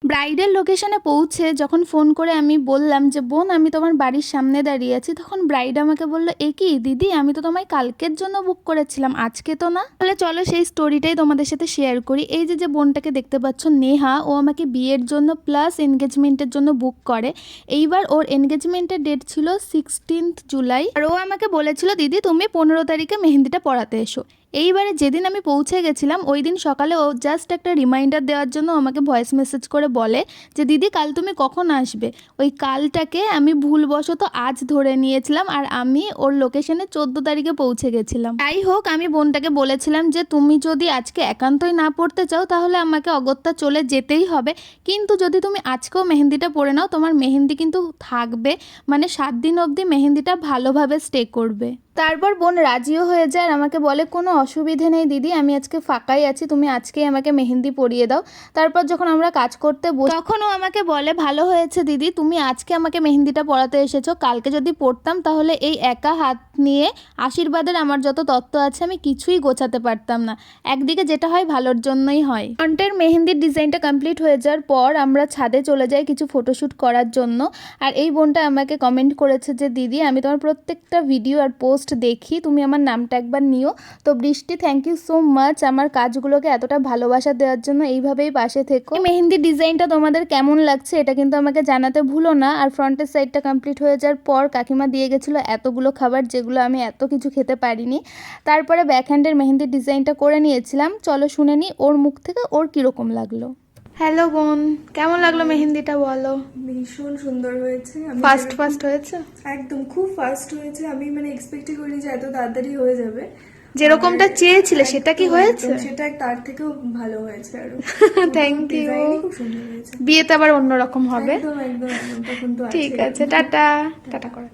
ব্রাইডের লোকেশনে পৌঁছে যখন ফোন করে আমি বললাম যে বোন আমি তোমার বাড়ির সামনে দাঁড়িয়ে আছি, তখন ব্রাইড আমাকে বলল এ কি দিদি, আমি তো তোমায় কালকের জন্য বুক করেছিলাম, আজকে তো না। তাহলে চলো সেই স্টোরিটাই তোমাদের সাথে শেয়ার করি। এই যে বোনটাকে দেখতে পাচ্ছ নেহা, ও আমাকে বিয়ের জন্য প্লাস এনগেজমেন্টের জন্য বুক করে। এইবার ওর এনগেজমেন্টের ডেট ছিল 16 জুলাই, আর ও আমাকে বলেছিল দিদি তুমি 15 তারিখে মেহেন্দিটা পড়াতে এসো। এইবারে যেদিন আমি পৌঁছে গেছিলাম ওই দিন সকালে ও জাস্ট একটা রিমাইন্ডার দেওয়ার জন্য আমাকে ভয়েস মেসেজ করে বলে যে দিদি কাল তুমি কখন আসবে। ওই কালটাকে আমি ভুলবশত আজ ধরে নিয়েছিলাম, আর আমি ওর লোকেশনে 14 তারিখে পৌঁছে গেছিলাম। যাই হোক, আমি বোনটাকে বলেছিলাম যে তুমি যদি আজকে একান্তই না পড়তে চাও তাহলে আমাকে অগত্যা চলে যেতেই হবে, কিন্তু যদি তুমি আজকেও মেহেন্দিটা পরে নাও তোমার মেহেন্দি কিন্তু থাকবে, মানে 7 দিন অবধি মেহেন্দিটা ভালোভাবে স্টে করবে। তারপর বোন রাজিও হয়ে যায় আর আমাকে বলে কোনো অসুবিধে নেই দিদি, আমি আজকে ফাঁকাই আছি, তুমি আজকেই আমাকে মেহেন্দি পরিয়ে দাও। তারপর যখন আমরা কাজ করতে তখনও আমাকে বলে ভালো হয়েছে দিদি তুমি আজকে আমাকে মেহেন্দিটা পরাতে এসেছো, কালকে যদি পড়তাম তাহলে এই একা হাত নিয়ে আশীর্বাদের আমার যত তত্ত্ব আছে আমি কিছুই গোছাতে পারতাম না। একদিকে যেটা হয় ভালোর জন্যই হয়। ফ্রন্টের মেহেন্দির ডিজাইনটা কমপ্লিট হয়ে যাওয়ার পর আমরা ছাদে চলে যাই কিছু ফটোশ্যুট করার জন্য। আর এই বোনটা আমাকে কমেন্ট করেছে যে দিদি আমি তোমার প্রত্যেকটা ভিডিও আর পোস্ট দেখি, তুমি আমার নামটা একবার নিও। তো বৃষ্টি, থ্যাংক ইউ সো মাচ আমার কাজগুলোকে এতটা ভালোবাসা দেওয়ার জন্য, এইভাবেই পাশে থেকো। মেহেন্দির ডিজাইনটা তোমাদের কেমন লাগছে এটা কিন্তু আমাকে জানাতে ভুলো না। আর ফ্রন্টের সাইডটা কমপ্লিট হয়ে যাওয়ার পর কাকিমা দিয়ে গেছিলো এতগুলো খাবার, যেগুলো আমি এত কিছু খেতে পারিনি। তারপরে ব্যাক হ্যান্ডের মেহেন্দির ডিজাইনটা করে নিয়েছিলাম। চলো শুনে নিই ওর মুখ থেকে ওর কীরকম লাগলো। হ্যালো বোন, কেমন লাগলো মেহেন্দিটা বলো? ভীষণ সুন্দর হয়েছে। ফাস্ট হয়েছে, একদম খুব ফাস্ট হয়েছে। আমি মানে এক্সপেক্টই করিনি যে এত তাড়াতাড়ি হয়ে যাবে। যেরকমটা চেয়েছিলে সেটা কি হয়েছে? সেটা তার থেকেও ভালো হয়েছে আরো। Thank you. ডিজাইনই খুব সুন্দর হয়েছে। বিয়েতে আবার অন্যরকম হবে। একদম একদম একদম, তখন তো ঠিক আছে, টাটা টাটা করে।